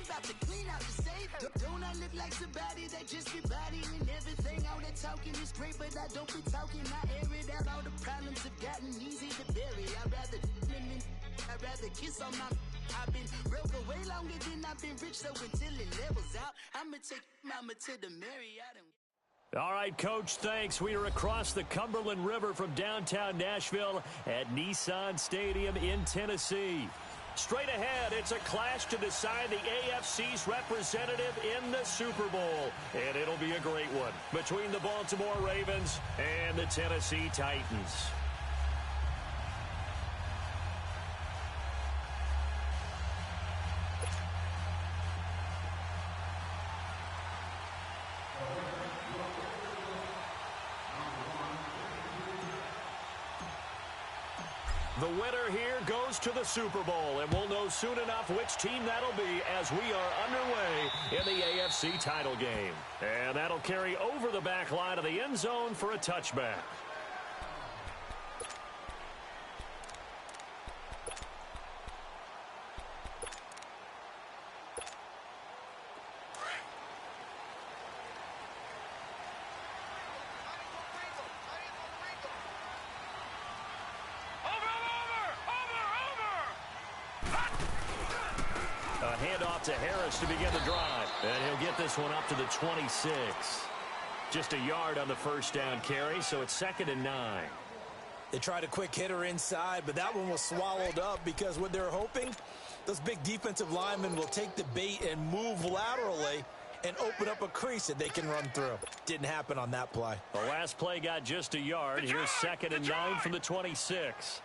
about to clean out the safe. Don't I look like somebody that just be bodying everything? All that talking is great, but I don't be talking. I air it out. All the problems have gotten easy to bury. I'd rather kiss on my. I've been broke way longer than I've been rich, so until it levels out, I'ma take mama to the Marriott. All right, Coach, thanks. We are across the Cumberland River from downtown Nashville at Nissan Stadium in Tennessee. Straight ahead, it's a clash to decide the AFC's representative in the Super Bowl. And it'll be a great one between the Baltimore Ravens and the Tennessee Titans. The winner here goes to the Super Bowl, and we'll know soon enough which team that'll be as we are underway in the AFC title game. And that'll carry over the back line of the end zone for a touchback. Handoff to Harris to begin the drive. And he'll get this one up to the 26. Just a yard on the first down carry, so it's 2nd and 9. They tried a quick hitter inside, but that one was swallowed up because what they're hoping, those big defensive linemen will take the bait and move laterally and open up a crease that they can run through. Didn't happen on that play. The last play got just a yard. Here's 2nd and 9 from the 26.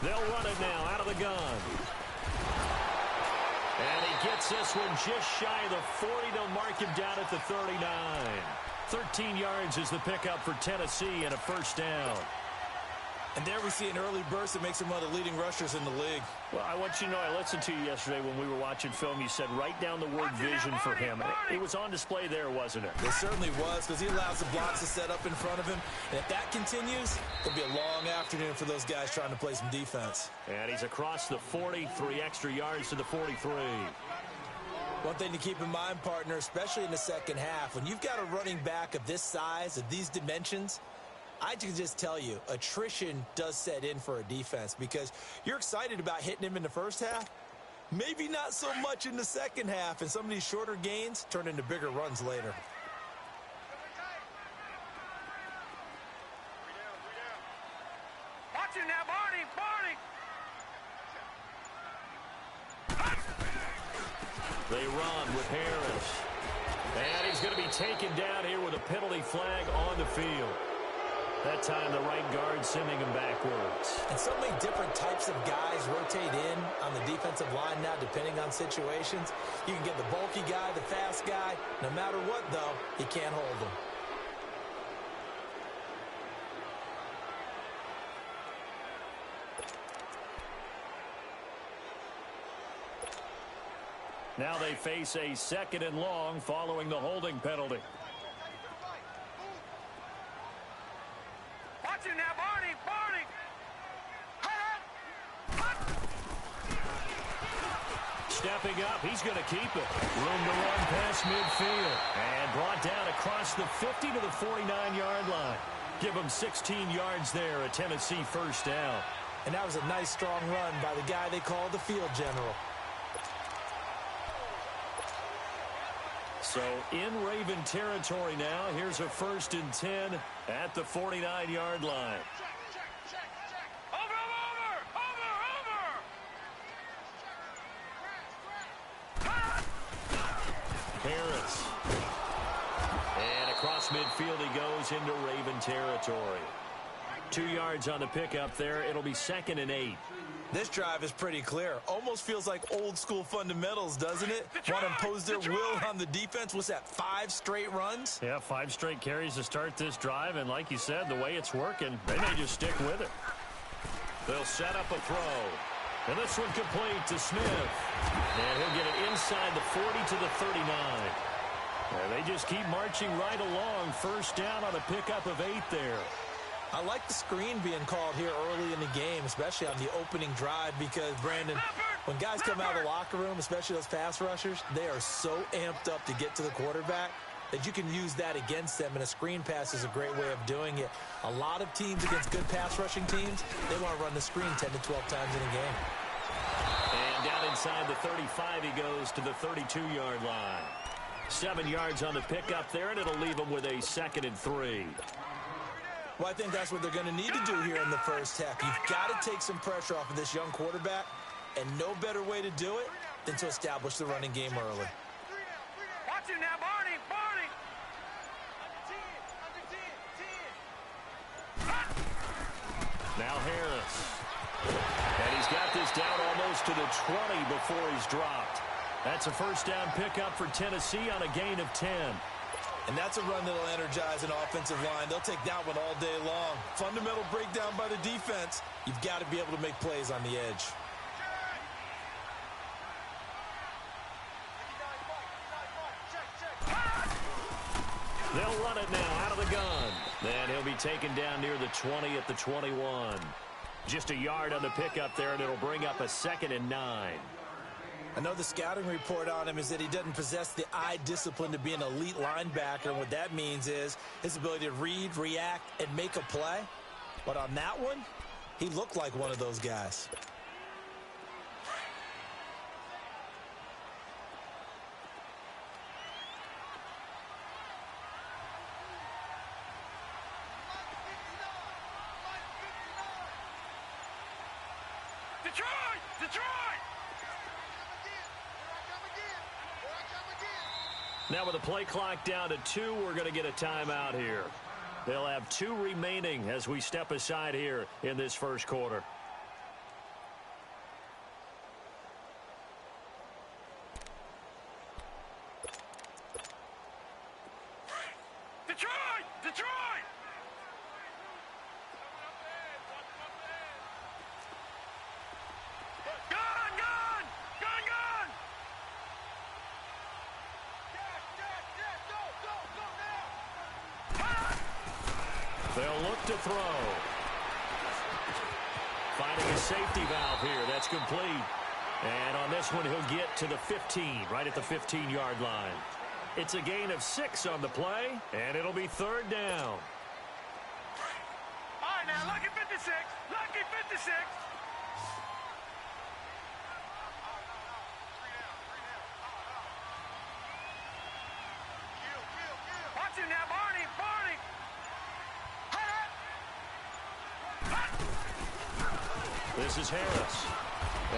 They'll run it now out of the gun. And he gets this one just shy of the 40. They'll mark him down at the 39. 13 yards is the pickup for Tennessee and a first down. And there we see an early burst that makes him one of the leading rushers in the league. Well, I want you to know, I listened to you yesterday when we were watching film. You said write down the word vision for him. It was on display there, wasn't it? It certainly was, because he allows the blocks to set up in front of him. And if that continues, it'll be a long afternoon for those guys trying to play some defense. And he's across the 40, 3 extra yards to the 43. One thing to keep in mind, partner, especially in the second half, when you've got a running back of this size, of these dimensions, I can just tell you, attrition does set in for a defense because you're excited about hitting him in the first half. Maybe not so much in the second half, and some of these shorter gains turn into bigger runs later. Watch it now, Barney! They run with Harris. And he's going to be taken down here with a penalty flag on the field. That time, the right guard sending him backwards. And so many different types of guys rotate in on the defensive line now, depending on situations. You can get the bulky guy, the fast guy. No matter what, though, he can't hold him. Now they face a 2nd and long following the holding penalty. Watch it now, Barney! Stepping up, he's going to keep it. Room to run past midfield. And brought down across the 50 to the 49-yard line. Give him 16 yards there, a Tennessee first down. And that was a nice, strong run by the guy they call the field general. So in Raven territory now. Here's a 1st and 10 at the 49-yard line. Harris. And across midfield he goes into Raven territory. 2 yards on the pickup there. It'll be 2nd and 8. This drive is pretty clear. Almost feels like old school fundamentals, doesn't it? Want to impose their will on the defense. What's that, 5 straight runs? Yeah, 5 straight carries to start this drive. And like you said, the way it's working, they may just stick with it. They'll set up a throw. And this one complete to Smith. And he'll get it inside the 40 to the 39. And they just keep marching right along. First down on a pickup of 8 there. I like the screen being called here early in the game, especially on the opening drive, because, Brandon, when guys come out of the locker room, especially those pass rushers, they are so amped up to get to the quarterback that you can use that against them, and a screen pass is a great way of doing it. A lot of teams against good pass rushing teams, they want to run the screen 10 to 12 times in a game. And down inside the 35, he goes to the 32-yard line. 7 yards on the pickup there, and it'll leave him with a 2nd and 3. Well, I think that's what they're going to need to do here in the first half. You've got to take some pressure off of this young quarterback, and no better way to do it than to establish the running game early. Watch it now, Barney, Barney. Now Harris. And he's got this down almost to the 20 before he's dropped. That's a first down pickup for Tennessee on a gain of 10. And that's a run that'll energize an offensive line. They'll take that one all day long. Fundamental breakdown by the defense. You've got to be able to make plays on the edge. They'll run it now out of the gun. Then he'll be taken down near the 20 at the 21. Just a yard on the pickup there, and it'll bring up a 2nd and 9. I know the scouting report on him is that he doesn't possess the eye discipline to be an elite linebacker. And what that means is his ability to read, react, and make a play. But on that one, he looked like one of those guys. Detroit! Detroit! Now with the play clock down to 2, we're going to get a timeout here. They'll have 2 remaining as we step aside here in this first quarter. Detroit! Detroit! Gun! Gun! Gun! Gun! They'll look to throw. Finding a safety valve here. That's complete. And on this one, he'll get to the 15, right at the 15-yard line. It's a gain of 6 on the play, and it'll be 3rd down. All right, now, lucky 56. Lucky 56. Watch it now, Barney, Barney. This is Harris.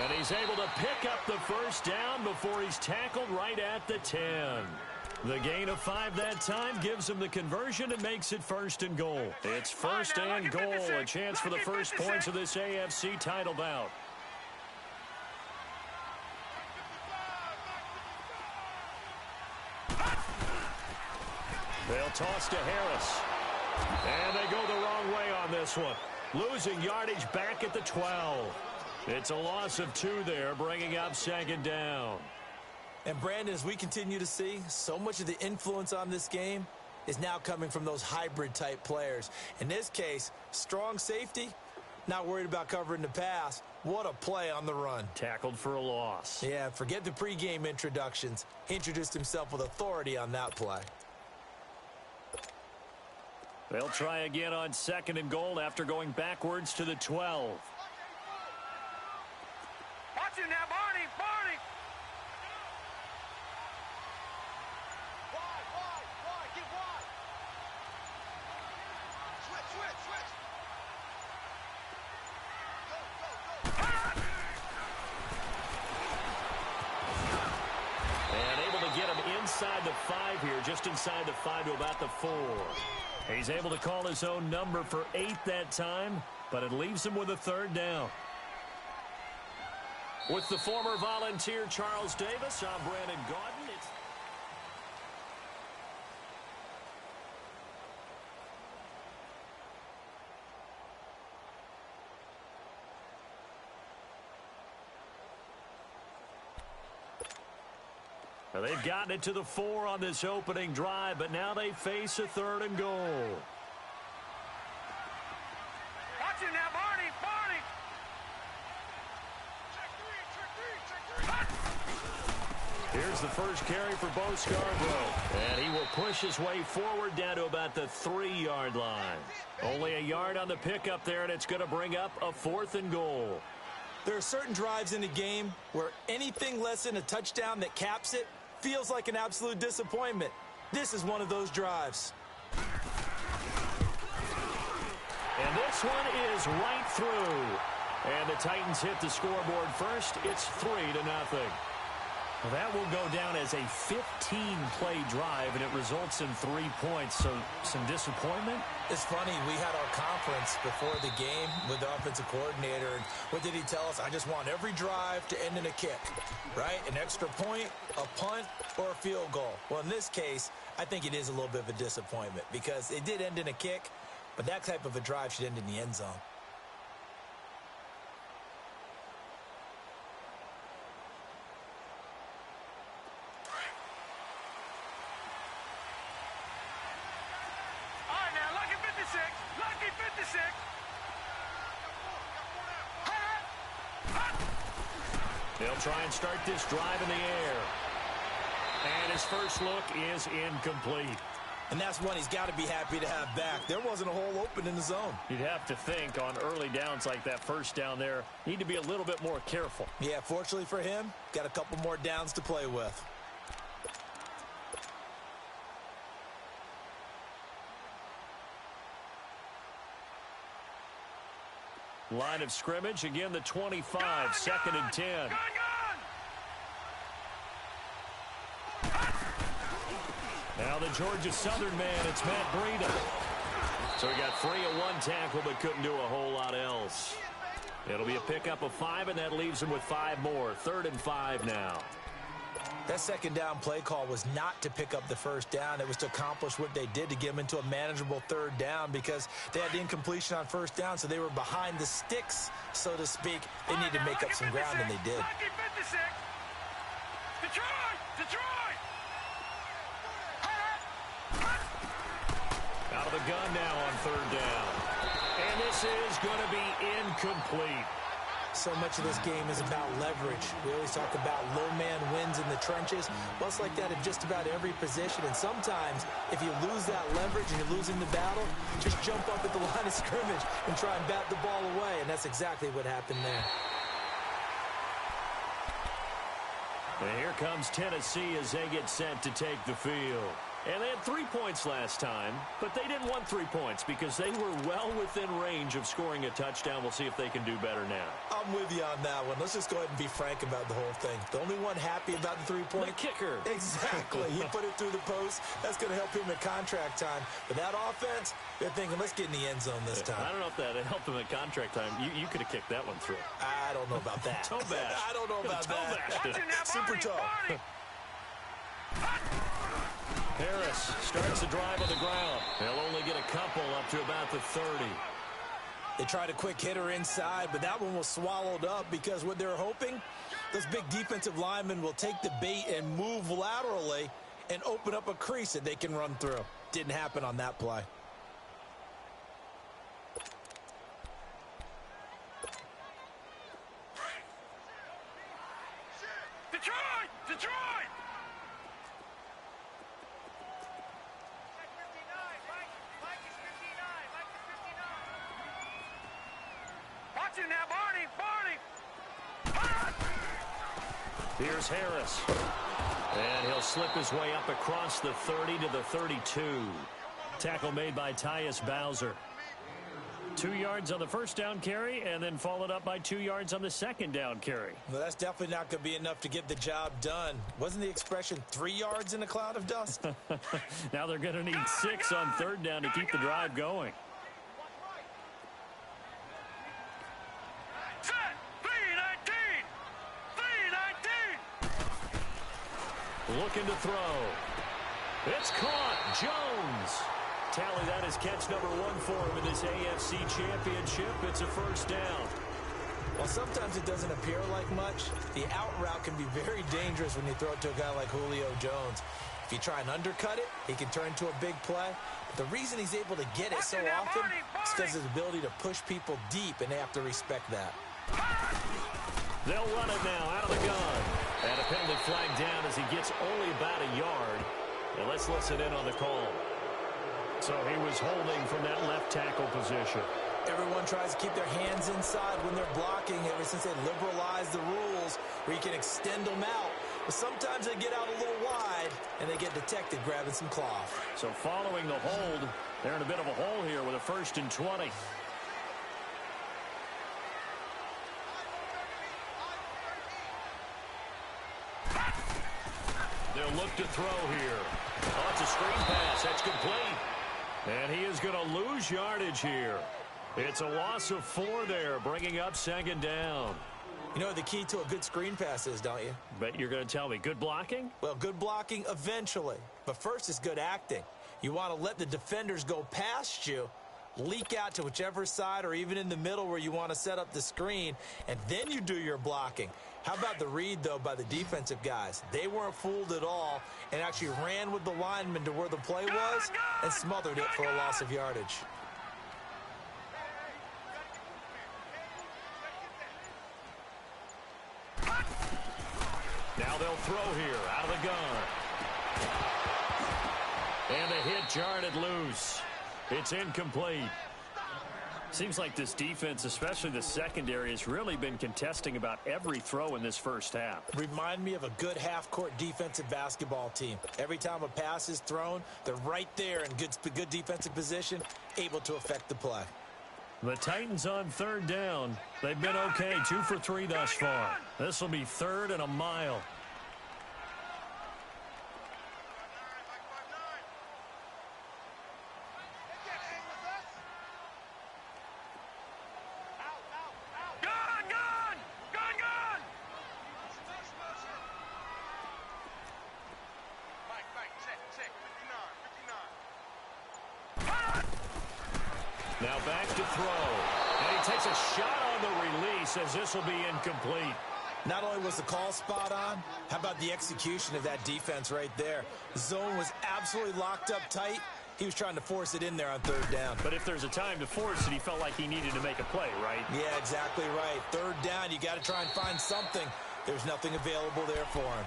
And he's able to pick up the first down before he's tackled right at the 10. The gain of 5 that time gives him the conversion and makes it 1st and goal. It's 1st and goal, a chance for the first points of this AFC title bout. They'll toss to Harris. And they go the wrong way on this one. Losing yardage back at the 12. It's a loss of 2 there, bringing up 2nd down. And, Brandon, as we continue to see, so much of the influence on this game is now coming from those hybrid-type players. In this case, strong safety, not worried about covering the pass. What a play on the run. Tackled for a loss. Yeah, forget the pregame introductions. He introduced himself with authority on that play. They'll try again on 2nd and goal after going backwards to the 12. Watch it now, Barney, Barney. Wide, get wide. Switch. Go. And able to get him inside the 5 here, just inside the 5 to about the 4. He's able to call his own number for 8 that time, but it leaves him with a 3rd down. With the former Volunteer Charles Davis, I'm Brandon Gaudin. They've gotten it to the 4 on this opening drive, but now they face a 3rd and goal. Watch you now, Barney. Barney. Check three. Here's the first carry for Bo Scarborough. And he will push his way forward down to about the 3-yard line. Only a yard on the pickup there, and it's going to bring up a 4th and goal. There are certain drives in a game where anything less than a touchdown that caps it feels like an absolute disappointment. This is one of those drives. And this one is right through. And the Titans hit the scoreboard first. It's 3-0. That will go down as a 15-play drive, and it results in 3 points. So some disappointment? It's funny, we had our conference before the game with the offensive coordinator, and what did he tell us? I just want every drive to end in a kick, right? An extra point, a punt, or a field goal. Well, in this case, I think it is a little bit of a disappointment because it did end in a kick, but that type of a drive should end in the end zone. They'll try and start this drive in the air. And his first look is incomplete. And that's one he's got to be happy to have back. There wasn't a hole open in the zone. You'd have to think on early downs like that first down there, need to be a little bit more careful. Yeah, fortunately for him, got a couple more downs to play with. Line of scrimmage, again the 25, 2nd and 10. Now the Georgia Southern man, it's Matt Breida. So he got free of 1 tackle but couldn't do a whole lot else. It'll be a pickup of 5, and that leaves him with 5 more. 3rd and 5 now. That second down play call was not to pick up the first down. It was to accomplish what they did to get them into a manageable 3rd down because they had the incompletion on 1st down, so they were behind the sticks, so to speak. They needed to make up some ground, and they did. Detroit! Out of the gun now on 3rd down. And this is going to be incomplete. So much of this game is about leverage. We always talk about low man wins in the trenches. Well, it's like that in just about every position. And sometimes, if you lose that leverage and you're losing the battle, just jump up at the line of scrimmage and try and bat the ball away. And that's exactly what happened there. And here comes Tennessee as they get set to take the field. And they had 3 points last time, but they didn't want 3 points because they were well within range of scoring a touchdown. We'll see if they can do better now. I'm with you on that one. Let's just go ahead and be frank about the whole thing. The only one happy about the 3-point. The kicker. Exactly. He put it through the post. That's going to help him at contract time. But that offense, they're thinking, let's get in the end zone this time. I don't know if that helped him at contract time. You could have kicked that one through. I don't know about that. Toe bash. I don't know about that. Super toe. Harris starts the drive on the ground. They'll only get a couple up to about the 30. They tried a quick hitter inside, but that one was swallowed up because what they're hoping, those big defensive linemen will take the bait and move laterally and open up a crease that they can run through. Didn't happen on that play. Detroit! Watch you now, Barney! Here's Harris. And he'll slip his way up across the 30 to the 32. Tackle made by Tyus Bowser. 2 yards on the first down carry, and then followed up by 2 yards on the second down carry. Well, that's definitely not going to be enough to get the job done. Wasn't the expression 3 yards in a cloud of dust? Now they're going to need 6 on 3rd down to keep the drive going. Set! 3-19! Looking to throw. It's caught. Jones. Tally that as catch number 1 for him in this AFC Championship. It's a first down. Well, sometimes it doesn't appear like much. The out route can be very dangerous when you throw it to a guy like Julio Jones. If If you try and undercut it, he can turn into a big play. But the reason he's able to get it so often is because of his ability to push people deep, and they have to respect that. They'll run it now out of the gun. And a penalty flag down as he gets only about a yard. And let's listen in on the call. So he was holding from that left tackle position. Everyone tries to keep their hands inside when they're blocking ever since they liberalized the rules where you can extend them out. But sometimes they get out a little wide, and they get detected grabbing some cloth. So following the hold, they're in a bit of a hole here with a 1st and 20. They'll look to throw here. Oh, it's a screen pass. That's complete. And he is going to lose yardage here. It's a loss of 4 there, bringing up 2nd down. You know what the key to a good screen pass is, don't you? Bet you're going to tell me. Good blocking? Well, good blocking eventually. But first is good acting. You want to let the defenders go past you, leak out to whichever side or even in the middle where you want to set up the screen, and then you do your blocking. How about the read, though, by the defensive guys? They weren't fooled at all and actually ran with the lineman to where the play was and smothered it for a loss of yardage. Now they'll throw here out of the gun. And the hit jarred loose. It's incomplete. Seems like this defense, especially the secondary, has really been contesting about every throw in this first half. Remind me of a good half-court defensive basketball team. Every time a pass is thrown, they're right there in good defensive position, able to affect the play. The Titans on 3rd down. They've been okay, 2 for 3 thus far. This will be 3rd and a mile. Now back to throw. And he takes a shot on the release as this will be incomplete. Not only was the call spot on, how about the execution of that defense right there? The zone was absolutely locked up tight. He was trying to force it in there on 3rd down. But if there's a time to force it, he felt like he needed to make a play, right? Yeah, exactly right. 3rd down, you got to try and find something. There's nothing available there for him.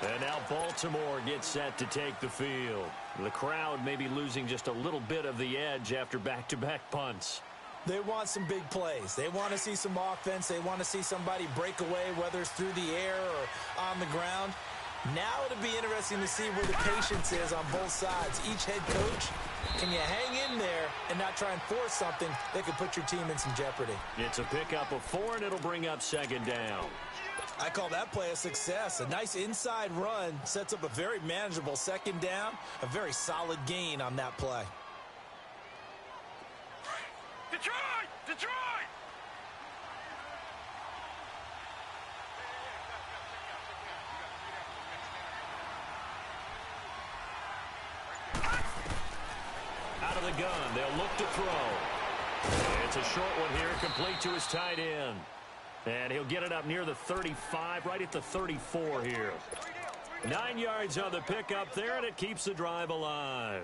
And now Baltimore gets set to take the field. The crowd may be losing just a little bit of the edge after back-to-back punts. They want some big plays. They want to see some offense. They want to see somebody break away, whether it's through the air or on the ground. Now it'll be interesting to see where the patience is on both sides. Each head coach, can you hang in there and not try and force something that could put your team in some jeopardy? It's a pickup of 4, and it'll bring up 2nd down. I call that play a success. A nice inside run sets up a very manageable 2nd down, a very solid gain on that play. Detroit! Detroit! Out of the gun, they'll look to throw. It's a short one here, complete to his tight end. And he'll get it up near the 35, right at the 34 here. 9 yards on the pickup there, and it keeps the drive alive.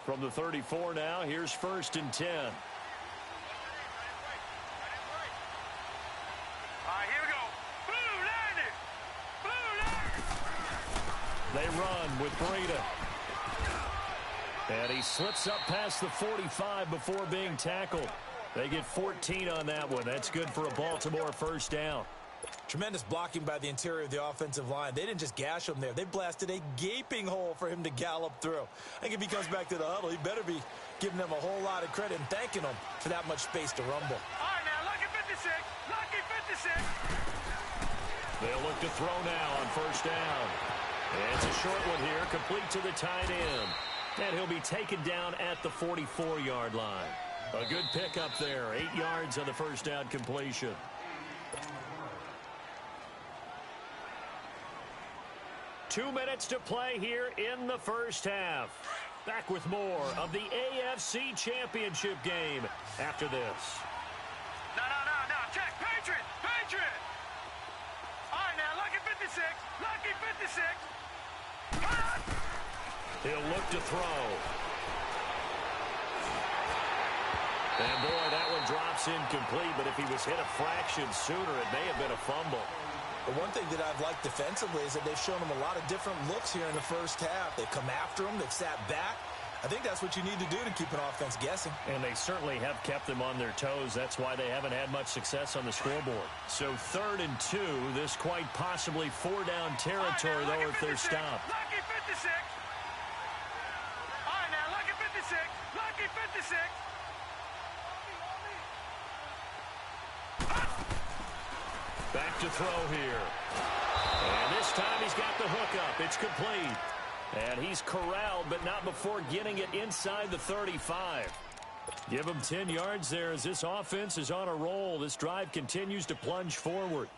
From the 34 now, here's 1st and 10. All right, here we go. Blue line it. Blue line. They run with Breida. And he slips up past the 45 before being tackled. They get 14 on that one. That's good for a Baltimore 1st down. Tremendous blocking by the interior of the offensive line. They didn't just gash him there. They blasted a gaping hole for him to gallop through. I think if he comes back to the huddle, he better be giving them a whole lot of credit and thanking them for that much space to rumble. All right, now, lucky 56. Lucky 56. They'll look to throw now on 1st down. And it's a short one here, complete to the tight end. And he'll be taken down at the 44-yard line. A good pickup there, 8 yards on the 1st down completion. Two minutes to play here in the first half. Back with more of the AFC Championship game after this. No. Check. Patriot. All right, now, lucky 56. Lucky 56. He'll look to throw. And, boy, that one drops incomplete, but if he was hit a fraction sooner, it may have been a fumble. The one thing that I've liked defensively is that they've shown him a lot of different looks here in the first half. They've come after him. They've sat back. I think that's what you need to do to keep an offense guessing. And they certainly have kept them on their toes. That's why they haven't had much success on the scoreboard. So 3rd and 2, this quite possibly 4-down territory, though, if they're stopped. Lucky 56. All right, now, lucky 56. Lucky 56. Back to throw here. And this time he's got the hook up. It's complete. And he's corralled, but not before getting it inside the 35. Give him 10 yards there as this offense is on a roll. This drive continues to plunge forward.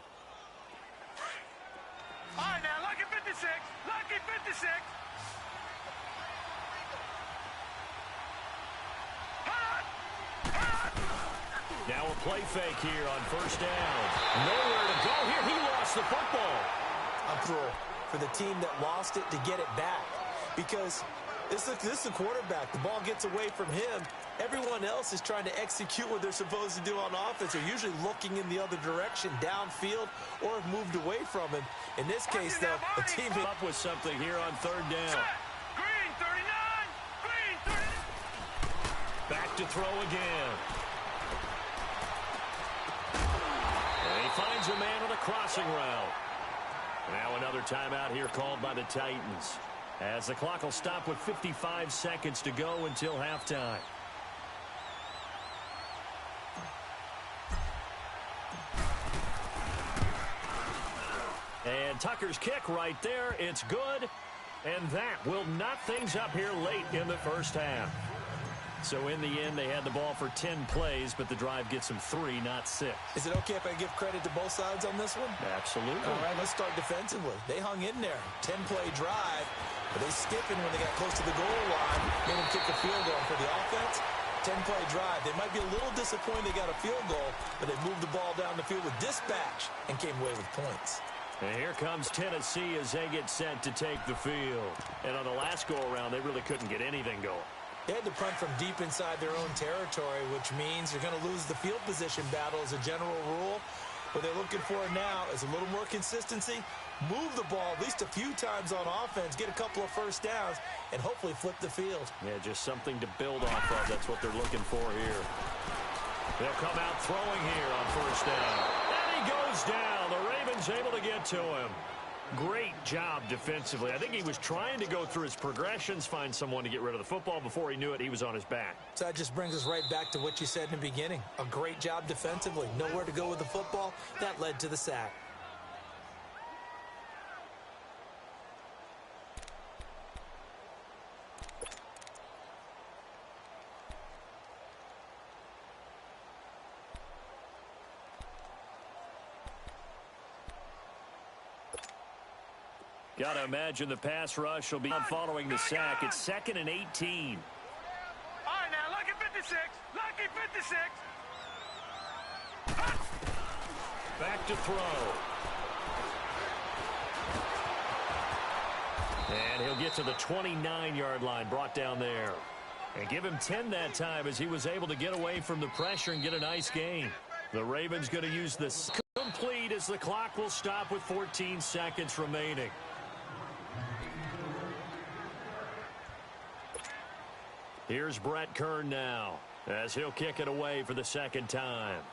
All right, now, lucky 56. Lucky 56. Now a play fake here on 1st down. Nowhere to go here. He lost the football. I'm thrilled for the team that lost it to get it back, because this is the quarterback. The ball gets away from him. Everyone else is trying to execute what they're supposed to do on offense. They're usually looking in the other direction, downfield, or have moved away from him. In this case, though, the team up with something here on 3rd down. Green 39. Green 39. Back to throw again. And he finds a man on a crossing route. Now another timeout here called by the Titans, as the clock will stop with 55 seconds to go until halftime. And Tucker's kick right there. It's good. And that will knot things up here late in the first half. So in the end, they had the ball for 10 plays, but the drive gets them 3, not 6. Is it okay if I give credit to both sides on this one? Absolutely. All right, let's start defensively. They hung in there. 10-play drive, but they skipping when they got close to the goal line, made them kick a field goal. For the offense, 10-play drive. They might be a little disappointed they got a field goal, but they moved the ball down the field with dispatch and came away with points. And here comes Tennessee as they get set to take the field. And on the last go-around, they really couldn't get anything going. They had to punt from deep inside their own territory, which means they're going to lose the field position battle as a general rule. What they're looking for now is a little more consistency, move the ball at least a few times on offense, get a couple of first downs, and hopefully flip the field. Yeah, just something to build off of. That's what they're looking for here. They'll come out throwing here on 1st down. And he goes down. The Ravens able to get to him. Great job defensively. I think he was trying to go through his progressions, find someone to get rid of the football. Before he knew it, he was on his back. So that just brings us right back to what you said in the beginning. A great job defensively. Nowhere to go with the football. That led to the sack. Got to imagine the pass rush will be following the sack. It's 2nd and 18. All right, now, lucky 56. Lucky 56. Back to throw. And he'll get to the 29-yard line, brought down there. And give him 10 that time as he was able to get away from the pressure and get a nice gain. The Ravens going to use this complete as the clock will stop with 14 seconds remaining. Here's Brett Kern now as he'll kick it away for the 2nd time.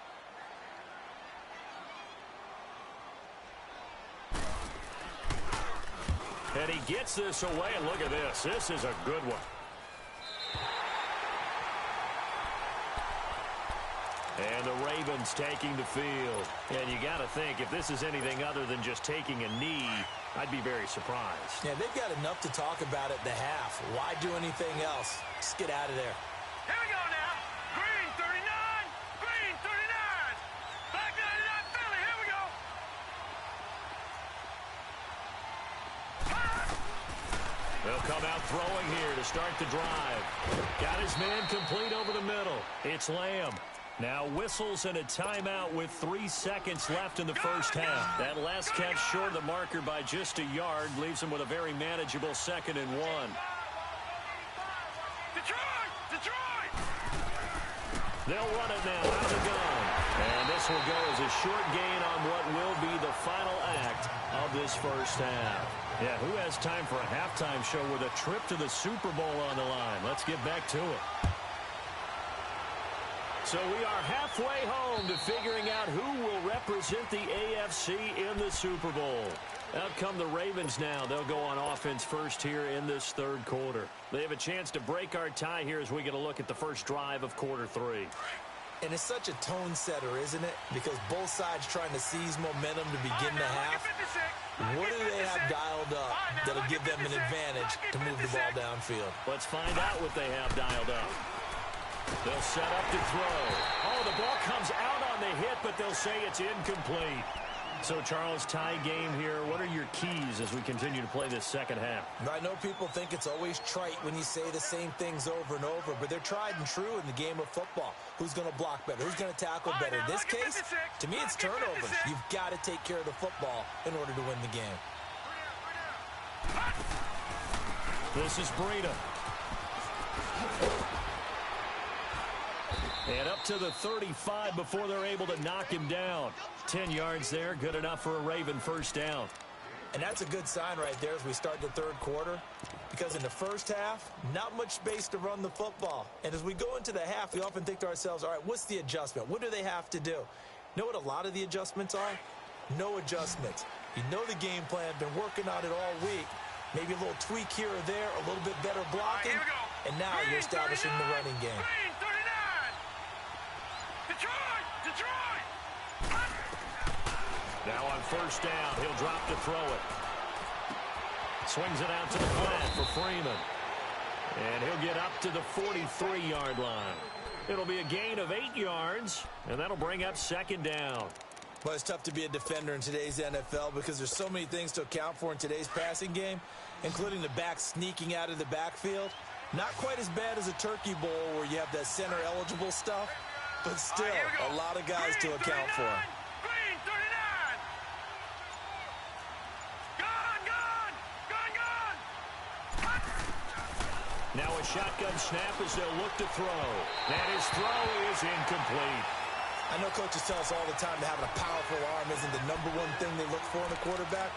And he gets this away, and look at this. This is a good one. And the Ravens taking the field. And you got to think, if this is anything other than just taking a knee, I'd be very surprised. Yeah, they've got enough to talk about at the half. Why do anything else? Just get out of there. Here we go now. Green 39. Green 39. Back 99 Philly. Here we go. They'll come out throwing here to start the drive. Got his man complete over the middle. It's Lamb. Now whistles and a timeout with 3 seconds left in the first half. That last catch short of the marker by just a yard leaves him with a very manageable 2nd and 1. Detroit! Detroit! They'll run it now out of the gun. And this will go as a short gain on what will be the final act of this first half. Yeah, who has time for a halftime show with a trip to the Super Bowl on the line? Let's get back to it. So we are halfway home to figuring out who will represent the AFC in the Super Bowl. Out come the Ravens now. They'll go on offense first here in this third quarter. They have a chance to break our tie here as we get a look at the first drive of quarter 3. And it's such a tone setter, isn't it? Because both sides trying to seize momentum to begin the half. What do they have dialed up that'll give them an advantage to move the ball downfield? Let's find out what they have dialed up. They'll set up to throw. Oh, the ball comes out on the hit, but they'll say it's incomplete. So, Charles, tie game here. What are your keys as we continue to play this second half? I know people think it's always trite when you say the same things over and over, but they're tried and true in the game of football. Who's going to block better? Who's going to tackle better? In this case, to me, it's turnovers. You've got to take care of the football in order to win the game. This is Breida. And up to the 35 before they're able to knock him down. 10 yards there, good enough for a Raven first down. And that's a good sign right there as we start the third quarter, because in the first half, not much space to run the football. And as we go into the half, we often think to ourselves, all right, what's the adjustment? What do they have to do? You know what a lot of the adjustments are? No adjustments. You know the game plan, been working on it all week. Maybe a little tweak here or there, a little bit better blocking, and now you're establishing the running game. Detroit! Detroit! Now on first down, he'll drop to throw it. Swings it out to the flat for Freeman. And he'll get up to the 43-yard line. It'll be a gain of 8 yards, and that'll bring up second down. Well, it's tough to be a defender in today's NFL because there's so many things to account for in today's passing game, including the back sneaking out of the backfield. Not quite as bad as a turkey bowl where you have that center-eligible stuff, but still a lot of guys to account for. Green 39! Gone! Now a shotgun snap as they'll look to throw. And his throw is incomplete. I know coaches tell us all the time that having a powerful arm isn't the number one thing they look for in a quarterback.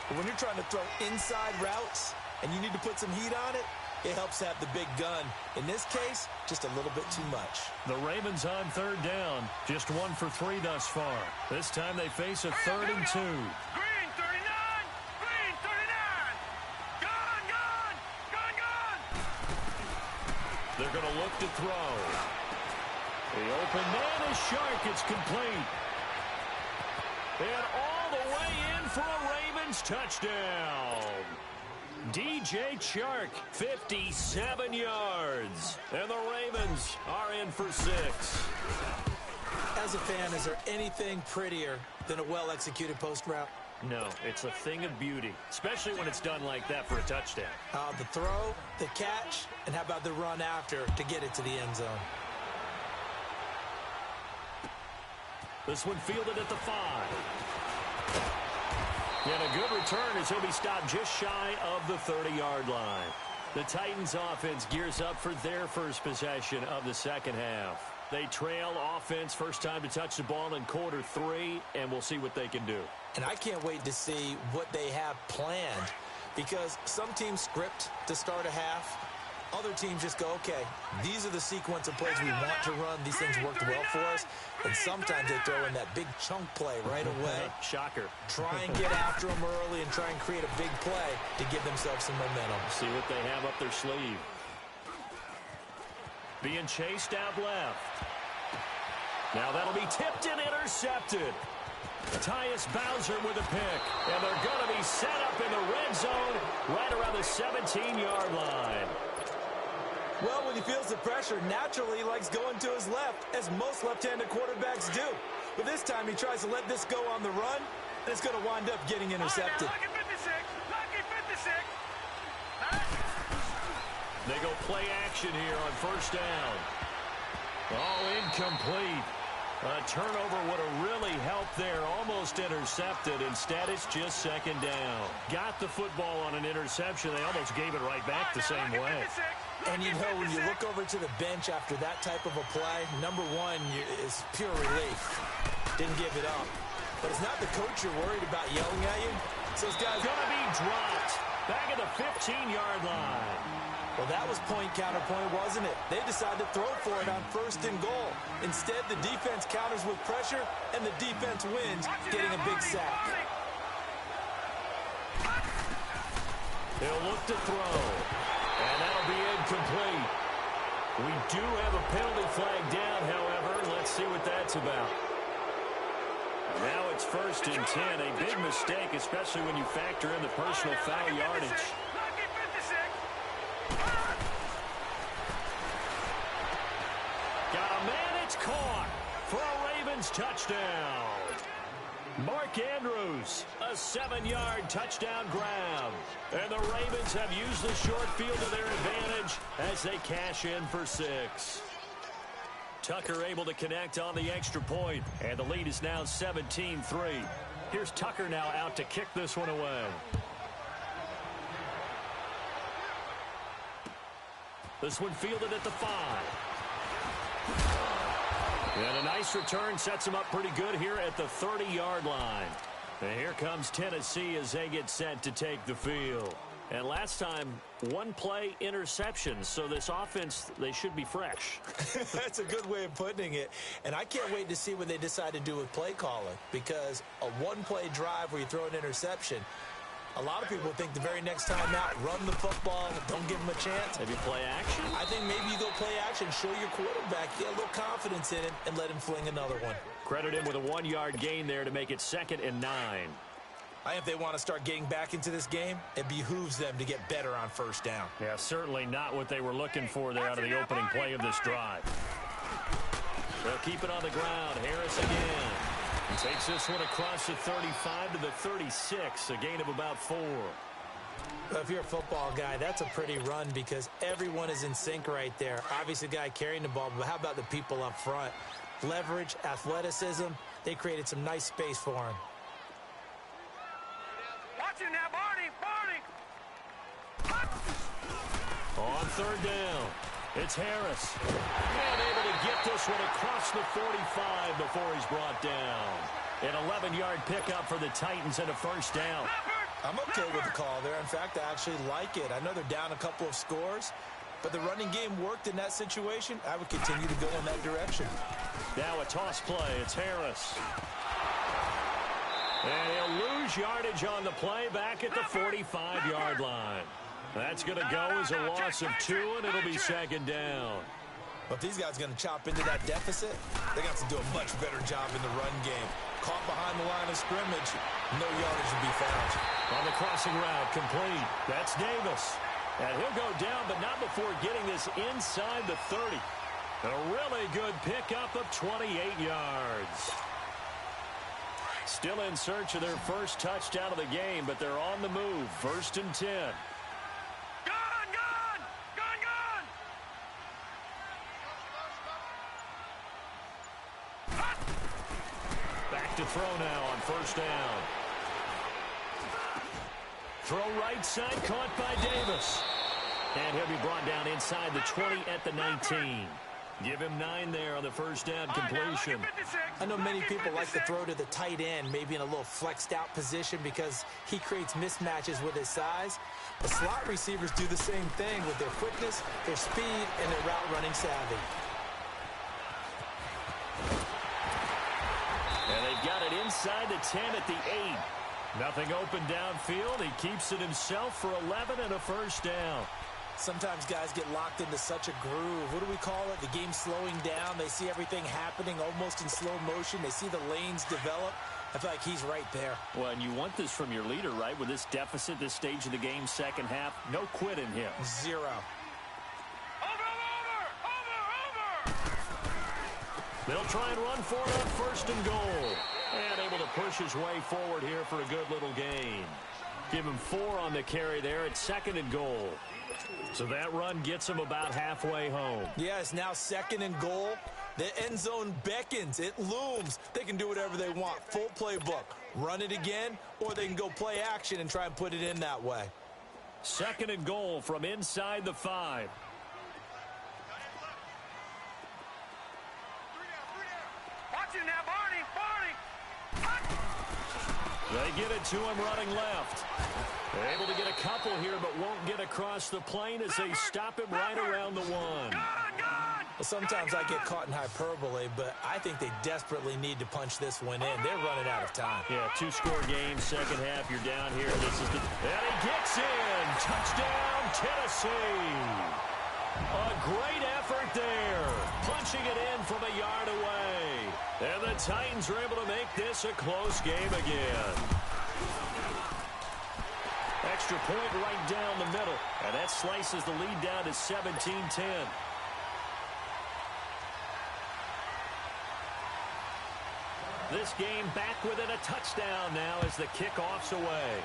But when you're trying to throw inside routes and you need to put some heat on it, it helps have the big gun. In this case, just a little bit too much. The Ravens on third down. Just 1 for 3 thus far. This time they face a 3rd and 2. Green 39! Green 39! Gone! They're going to look to throw. The open man is Shark. It's complete. And all the way in for a Ravens touchdown. DJ Chark, 57 yards. And the Ravens are in for 6. As a fan, is there anything prettier than a well-executed post route? No, it's a thing of beauty, especially when it's done like that for a touchdown. The throw, the catch, and how about the run after to get it to the end zone? This one fielded at the 5. And a good return as he'll be stopped just shy of the 30-yard line. The Titans offense gears up for their first possession of the second half. They trail offense first time to touch the ball in quarter 3, and we'll see what they can do. And I can't wait to see what they have planned, because some teams script to start a half. Other teams just go, okay, these are the sequence of plays we want to run. These things worked well for us. And sometimes they throw in that big chunk play right away. Shocker. Try and get after them early and try and create a big play to give themselves some momentum. See what they have up their sleeve. Being chased out left. Now that'll be tipped and intercepted. Tyus Bowser with a pick. And they're going to be set up in the red zone right around the 17-yard line. Well, when he feels the pressure, naturally he likes going to his left, as most left-handed quarterbacks do. But this time he tries to let this go on the run, and it's going to wind up getting intercepted. Lucky 56! Lucky 56! They go play action here on first down. Oh, incomplete. A turnover would have really helped there. Almost intercepted. Instead, it's just second down. Got the football on an interception. They almost gave it right back the same way. And you know, when you look over to the bench after that type of a play, number one is pure relief. Didn't give it up. But it's not the coach you're worried about yelling at you. So this guy's going to be dropped back at the 15-yard line. Well, that was point counterpoint, wasn't it? They decided to throw for it on 1st and goal. Instead, the defense counters with pressure, and the defense wins, getting a big sack. He'll look to throw, and that'll be incomplete. We do have a penalty flag down, however. Let's see what that's about. Now it's 1st and 10. A big mistake, especially when you factor in the personal foul yardage. Got a man, it's caught for a Ravens touchdown. Mark Andrews, a 7-yard touchdown grab. And the Ravens have used the short field to their advantage as they cash in for 6. Tucker able to connect on the extra point, and the lead is now 17-3. Here's Tucker now out to kick this one away. This one fielded at the 5. And a nice return sets him up pretty good here at the 30-yard line. And here comes Tennessee as they get set to take the field. And last time, 1 play interception. So this offense, they should be fresh. That's a good way of putting it. And I can't wait to see what they decide to do with play calling. Because a 1-play drive where you throw an interception, a lot of people think the very next time out, run the football, don't give them a chance. Maybe play action? I think maybe you go play action, show your quarterback, get a little confidence in him, and let him fling another one. Credit him with a 1-yard gain there to make it 2nd and 9. I think if they want to start getting back into this game, it behooves them to get better on 1st down. Yeah, certainly not what they were looking for there out of the opening play of this drive. They'll keep it on the ground. Harris again. He takes this one across the 35 to the 36, a gain of about 4. Well, if you're a football guy, that's a pretty run because everyone is in sync right there. Obviously, the guy carrying the ball, but how about the people up front? Leverage, athleticism, they created some nice space for him. Watch him now, Barney! On 3rd down, it's Harris. And able to get this one across the 45 before he's brought down. An 11-yard pickup for the Titans and a 1st down. I'm okay with the call there. In fact, I actually like it. I know they're down a couple of scores, but the running game worked in that situation. I would continue to go in that direction. Now a toss play. It's Harris. And he'll lose yardage on the play back at the 45-yard line. That's going to go as a loss of 2, and it'll be 2nd down. But if these guys are going to chop into that deficit, they got to do a much better job in the run game. Caught behind the line of scrimmage, no yardage to be found. On the crossing route, complete. That's Davis. And he'll go down, but not before getting this inside the 30. A really good pickup of 28 yards. Still in search of their first touchdown of the game, but they're on the move. 1st and 10. Back to throw now on 1st down. Throw right side, caught by Davis. And he'll be brought down inside the 20 at the 19. Give him 9 there on the 1st down completion. I know many people like to throw to the tight end, maybe in a little flexed out position because he creates mismatches with his size. The slot receivers do the same thing with their quickness, their speed, and their route running savvy. And they've got it inside the 10 at the 8. Nothing open downfield. He keeps it himself for 11 and a 1st down. Sometimes guys get locked into such a groove. What do we call it? The game slowing down. They see everything happening almost in slow motion. They see the lanes develop. I feel like he's right there. Well, and you want this from your leader, right? With this deficit, this stage of the game, 2nd half, no quit in him. 0. They'll try and run for it on 1st and goal. And able to push his way forward here for a good little gain. Give him 4 on the carry there at 2nd and goal. So that run gets him about halfway home. Yeah, it's now 2nd and goal. The end zone beckons. It looms. They can do whatever they want. Full playbook. Run it again, or they can go play action and try and put it in that way. 2nd and goal from inside the 5. Watch it now, Barney. They get it to him running left. They're able to get a couple here, but won't get across the plane as they stop him right around the one. Well, sometimes I get caught in hyperbole, but I think they desperately need to punch this one in. They're running out of time. Yeah, two-score game, second half, you're down here. This is the... And he gets in! Touchdown, Tennessee! A great effort there. Punching it in from a yard away. And the Titans are able to make this a close game again. Extra point right down the middle. And that slices the lead down to 17-10. This game back within a touchdown now as the kickoff's away.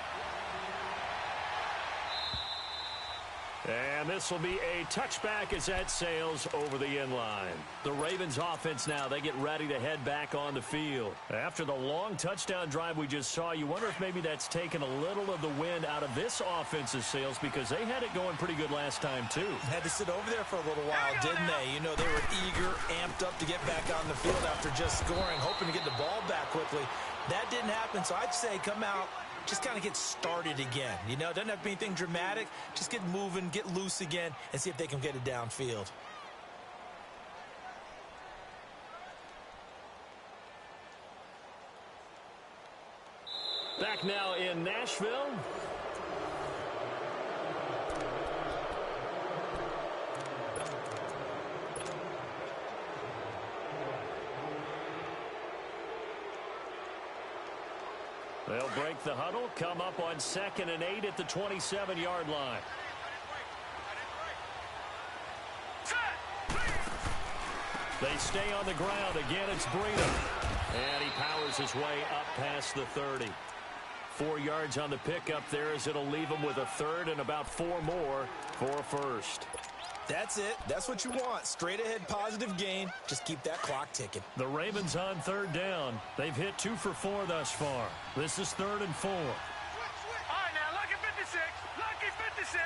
And this will be a touchback as that sails over the end line. The Ravens offense now, they get ready to head back on the field. After the long touchdown drive we just saw, you wonder if maybe that's taken a little of the wind out of this offense's sails because they had it going pretty good last time too. Had to sit over there for a little while, didn't they? You know, they were eager, amped up to get back on the field after just scoring, hoping to get the ball back quickly. That didn't happen, so I'd say come out, just kind of get started again. You know, it doesn't have to be anything dramatic. Just get moving, get loose again, and see if they can get it downfield. Back now in Nashville. They'll break the huddle, come up on 2nd and 8 at the 27-yard line. They stay on the ground. Again, it's Breida. And he powers his way up past the 30. 4 yards on the pickup there as it'll leave him with a third and about 4 more for a first. That's it. That's what you want. Straight ahead positive gain. Just keep that clock ticking. The Ravens on 3rd down. They've hit 2 for 4 thus far. This is 3rd and 4. All right, now, lucky 56. Lucky 56.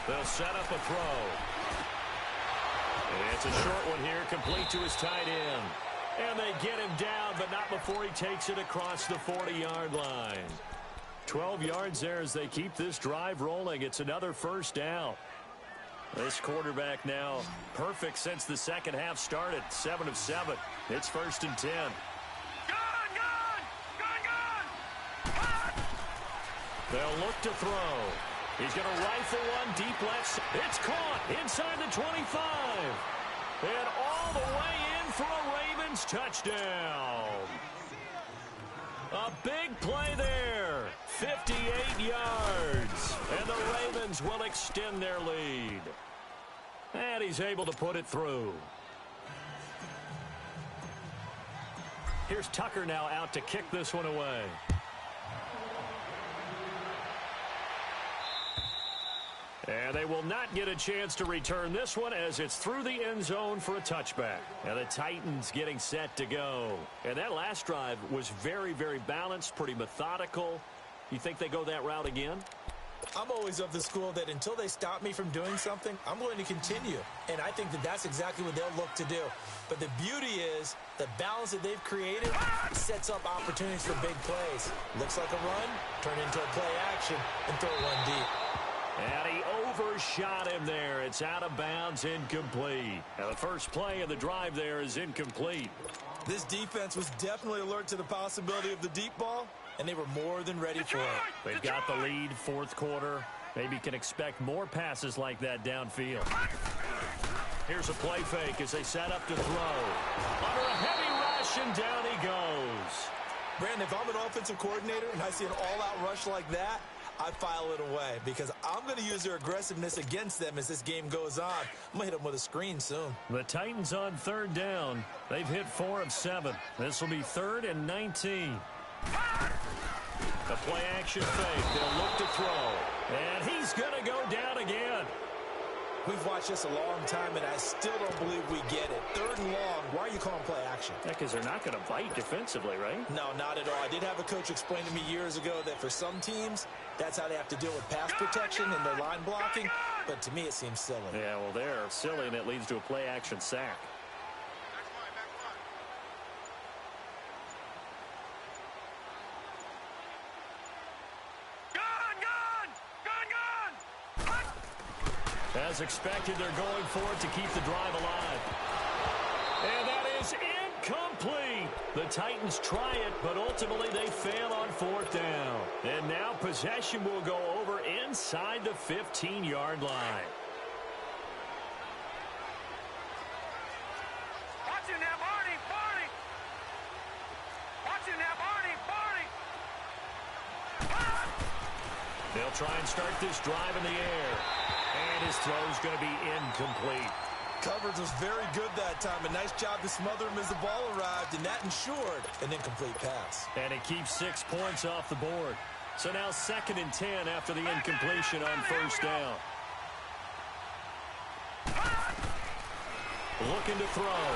They'll set up a throw. It's a short one here, complete to his tight end. And they get him down, but not before he takes it across the 40-yard line. 12 yards there as they keep this drive rolling. It's another first down. This quarterback now perfect since the second half started. 7 of 7. It's 1st and 10. They'll look to throw. He's going to rifle one deep left. It's caught inside the 25. And all the way in for a Ravens touchdown. A big play there. 58 yards. And the Ravens will extend their lead. And he's able to put it through. Here's Tucker now out to kick this one away. And they will not get a chance to return this one as it's through the end zone for a touchback. And the Titans getting set to go. And that last drive was very, very balanced, pretty methodical. You think they go that route again? I'm always of the school that until they stop me from doing something, I'm going to continue. And I think that that's exactly what they'll look to do. But the beauty is the balance that they've created sets up opportunities for big plays. Looks like a run, turn into a play action, and throw one deep. And he overshot him there. It's out of bounds, incomplete. Now the first play of the drive there is incomplete. This defense was definitely alert to the possibility of the deep ball, and they were more than ready for it. They've got the lead, 4th quarter. Maybe can expect more passes like that downfield. Here's a play fake as they set up to throw. Under a heavy rush, and down he goes. Brandon, if I'm an offensive coordinator and I see an all-out rush like that, I file it away because I'm going to use their aggressiveness against them as this game goes on. I'm going to hit them with a screen soon. The Titans on 3rd down. They've hit 4 of 7. This will be 3rd and 19. The play action fake. They'll look to throw. And he's going to go down again. We've watched this a long time, and I still don't believe we get it. 3rd and long. Why are you calling play action? Yeah, because they're not going to bite defensively, right? No, not at all. I did have a coach explain to me years ago that for some teams, that's how they have to deal with pass protection and their line blocking. But to me, it seems silly. Yeah, well, they're silly, and it leads to a play action sack. As expected, they're going for it to keep the drive alive. And that is incomplete. The Titans try it, but ultimately they fail on 4th down. And now possession will go over inside the 15-yard line. Watch it now, Barney, Barney. Watch it now, Barney, Barney. They'll try and start this drive in the air. And his throw's going to be incomplete. Coverage was very good that time. A nice job to smother him as the ball arrived, and that ensured an incomplete pass. And it keeps 6 points off the board. So now 2nd and 10 after the incompletion on 1st down. Looking to throw.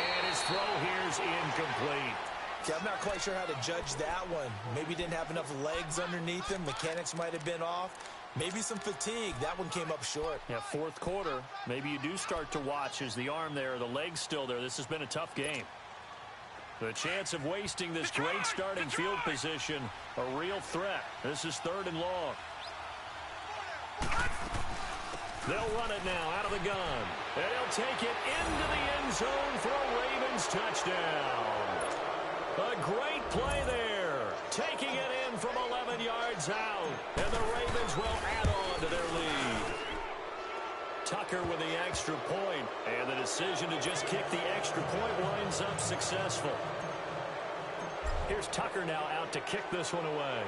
And his throw here's incomplete. Okay, I'm not quite sure how to judge that one. Maybe didn't have enough legs underneath him. Mechanics might have been off. Maybe some fatigue. That one came up short. Yeah, 4th quarter. Maybe you do start to watch as the arm there, the leg's still there. This has been a tough game. The chance of wasting this great starting field position, a real threat. This is 3rd and long. They'll run it now out of the gun. And he'll take it into the end zone for a Ravens touchdown. A great play there. Taking it in from 11 yards out. And the Ravens will add on to their lead. Tucker with the extra point. And the decision to just kick the extra point winds up successful. Here's Tucker now out to kick this one away.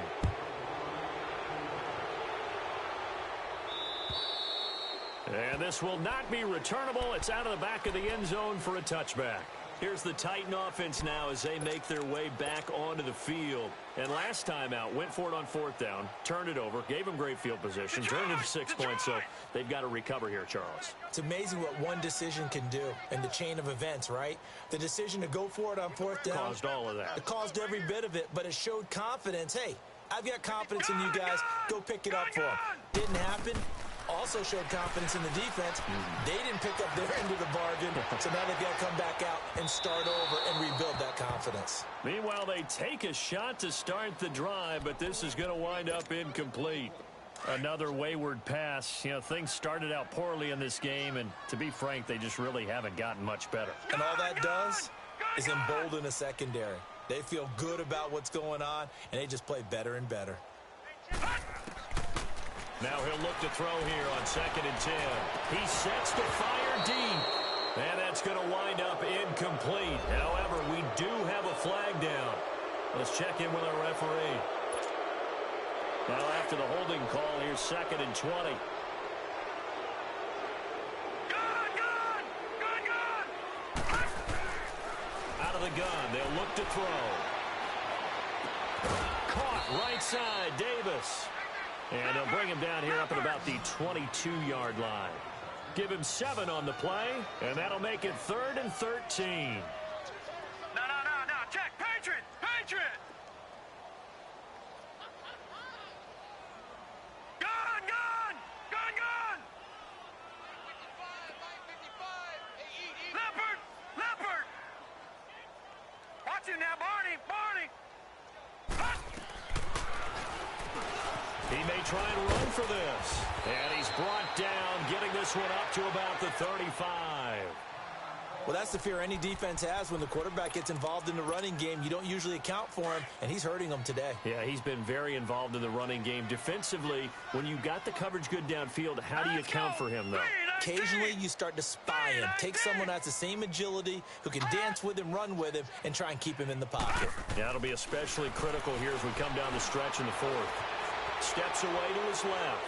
And this will not be returnable. It's out of the back of the end zone for a touchback. Here's the Titan offense now as they make their way back onto the field. And last time out, went for it on 4th down, turned it over, gave them great field position, turned it to 6 points, so they've got to recover here, Charles. It's amazing what one decision can do in the chain of events, right? The decision to go for it on 4th down. Caused all of that. It caused every bit of it, but it showed confidence. Hey, I've got confidence in you guys. Go pick it up for them. Didn't happen. Also showed confidence in the defense. They didn't pick up their end of the bargain, so now they've got to come back out and start over and rebuild that confidence. Meanwhile, they take a shot to start the drive, but this is going to wind up incomplete. Another wayward pass. You know, things started out poorly in this game, and to be frank, they just really haven't gotten much better. And all that does is embolden a secondary. They feel good about what's going on, and they just play better and better. Now he'll look to throw here on 2nd and 10. He sets to fire deep. And that's going to wind up incomplete. However, we do have a flag down. Let's check in with our referee. Now after the holding call, here's 2nd and 20. Out of the gun, they'll look to throw. Caught right side, Davis. And they'll bring him down here up at about the 22-yard line. Give him 7 on the play, and that'll make it 3rd and 13. No, check. Patriot! Gun! Leopard! Watch him now, Barney! He may try and run for this. And he's brought down, getting this one up to about the 35. Well, that's the fear any defense has when the quarterback gets involved in the running game. You don't usually account for him, and he's hurting them today. Yeah, he's been very involved in the running game. Defensively, when you got the coverage good downfield, how do you account for him, though? Occasionally, you start to spy him. Take someone that's the same agility, who can dance with him, run with him, and try and keep him in the pocket. Yeah, it'll be especially critical here as we come down the stretch in the 4th. Steps away to his left.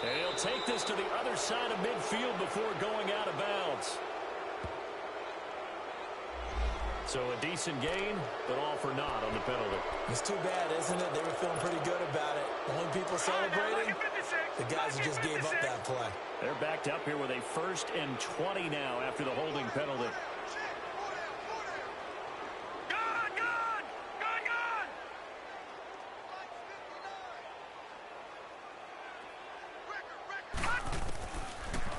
And he'll take this to the other side of midfield before going out of bounds. So a decent gain, but all for naught on the penalty. It's too bad, isn't it? They were feeling pretty good about it. Only people celebrating The guys who just gave up that play. They're backed up here with a 1st and 20 now after the holding penalty.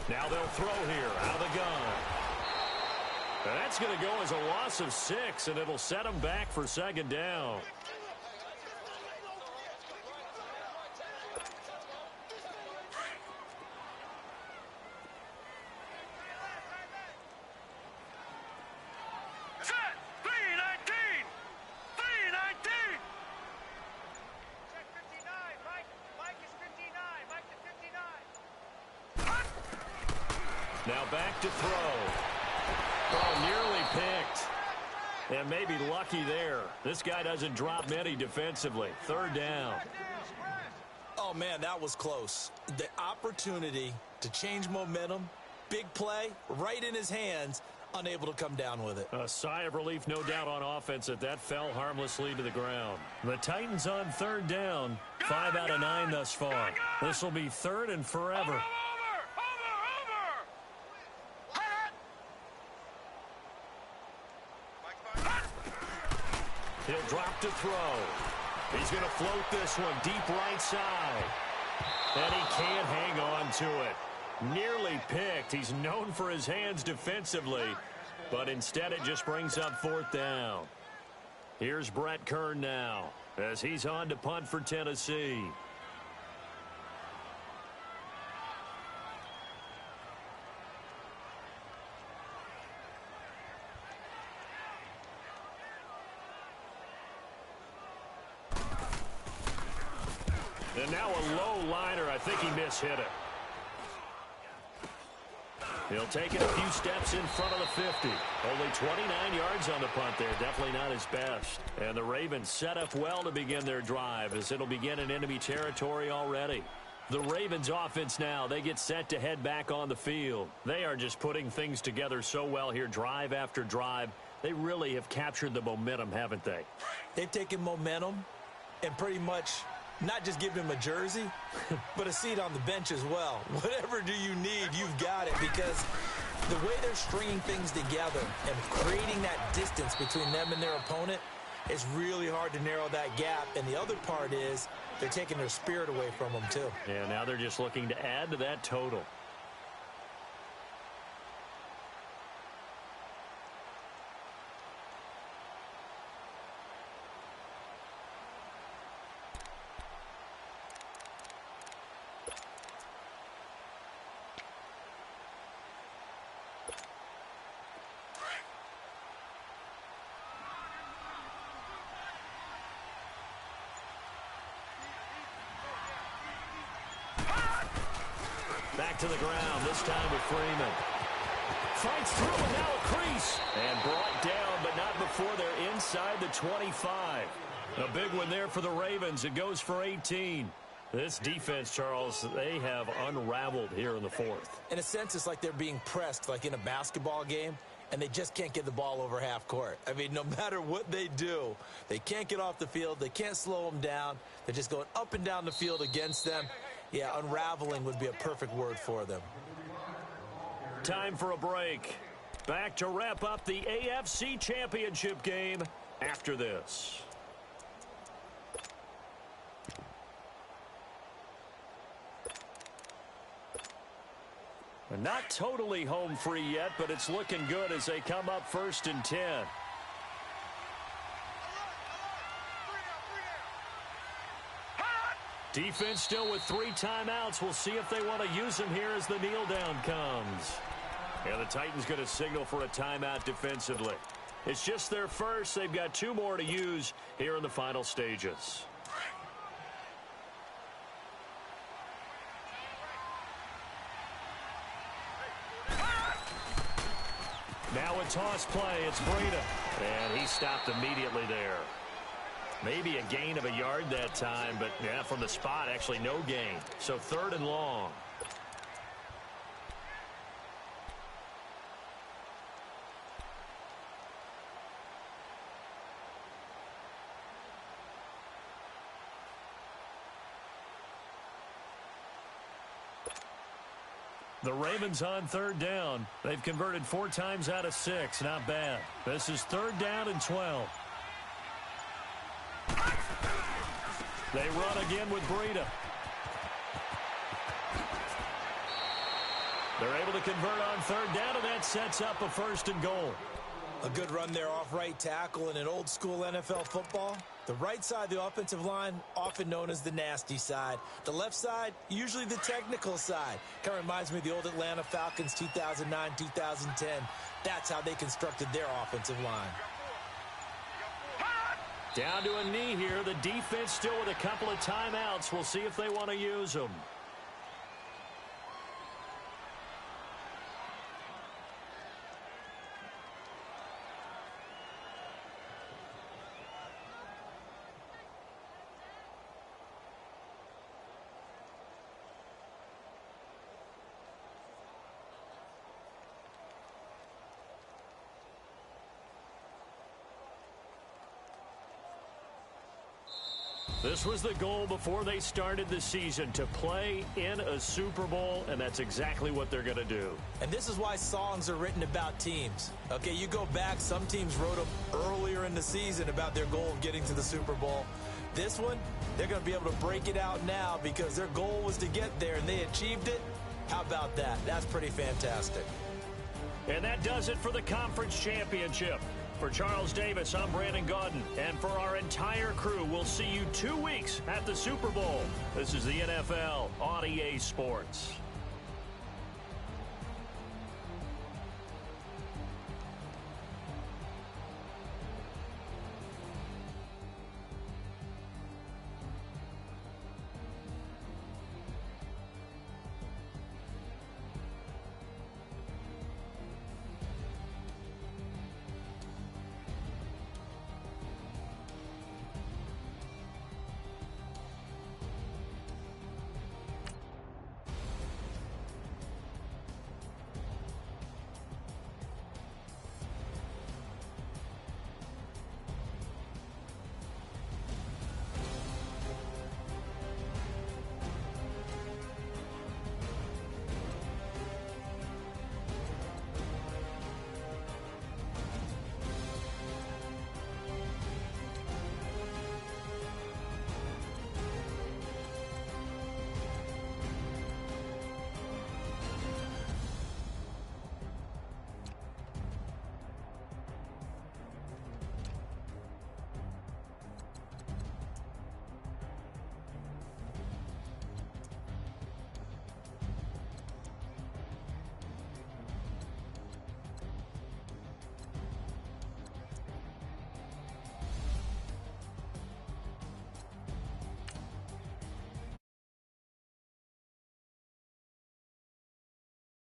Now they'll throw here out of the gun. And that's going to go as a loss of 6, and it'll set them back for 2nd down. Now back to throw. Oh, nearly picked. And maybe lucky there. This guy doesn't drop many defensively. 3rd down. Oh, man, that was close. The opportunity to change momentum, big play, right in his hands, unable to come down with it. A sigh of relief, no doubt, on offense that fell harmlessly to the ground. The Titans on 3rd down. 5 out of 9 thus far. This will be 3rd and forever. He'll drop to throw. He's going to float this one deep right side. And he can't hang on to it. Nearly picked. He's known for his hands defensively, but instead it just brings up 4th down. Here's Brett Kern now as he's on to punt for Tennessee. And now a low liner. I think he mishit it. He'll take it a few steps in front of the 50. Only 29 yards on the punt there. Definitely not his best. And the Ravens set up well to begin their drive as it'll begin in enemy territory already. The Ravens offense now, they get set to head back on the field. They are just putting things together so well here, drive after drive. They really have captured the momentum, haven't they? They've taken momentum and pretty much not just give him a jersey, but a seat on the bench as well. Whatever do you need, you've got it, because the way they're stringing things together and creating that distance between them and their opponent is really hard to narrow that gap. And the other part is they're taking their spirit away from them, too. Yeah, now they're just looking to add to that total. Back to the ground, this time with Freeman. Fights through and now a crease. And brought down, but not before they're inside the 25. A big one there for the Ravens. It goes for 18. This defense, Charles, they have unraveled here in the 4th. In a sense, it's like they're being pressed, like in a basketball game, and they just can't get the ball over half court. I mean, no matter what they do, they can't get off the field. They can't slow them down. They're just going up and down the field against them. Yeah, unraveling would be a perfect word for them. Time for a break. Back to wrap up the AFC Championship game after this. Not totally home free yet, but it's looking good as they come up 1st and 10. Defense still with 3 timeouts. We'll see if they want to use them here as the kneel down comes. And the Titans going to signal for a timeout defensively. It's just their first. They've got 2 more to use here in the final stages. Now a toss play. It's Breida. And he stopped immediately there. Maybe a gain of a yard that time, but yeah, from the spot, actually no gain. So 3rd and long. The Ravens on third down. They've converted 4 times out of 6. Not bad. This is 3rd down and 12. They run again with Breida. They're able to convert on 3rd down, and that sets up a 1st and goal. A good run there off right tackle in an old-school NFL football. The right side of the offensive line, often known as the nasty side. The left side, usually the technical side. Kind of reminds me of the old Atlanta Falcons 2009, 2010. That's how they constructed their offensive line. Down to a knee here. The defense still with a couple of timeouts. We'll see if they want to use them. This was the goal before they started the season, to play in a Super Bowl, and that's exactly what they're going to do. And this is why songs are written about teams. Okay, you go back, some teams wrote them earlier in the season about their goal of getting to the Super Bowl. This one, they're going to be able to break it out now because their goal was to get there, and they achieved it. How about that? That's pretty fantastic. And that does it for the conference championship. For Charles Davis, I'm Brandon Gaudin. And for our entire crew, we'll see you 2 weeks at the Super Bowl. This is the NFL on EA Sports.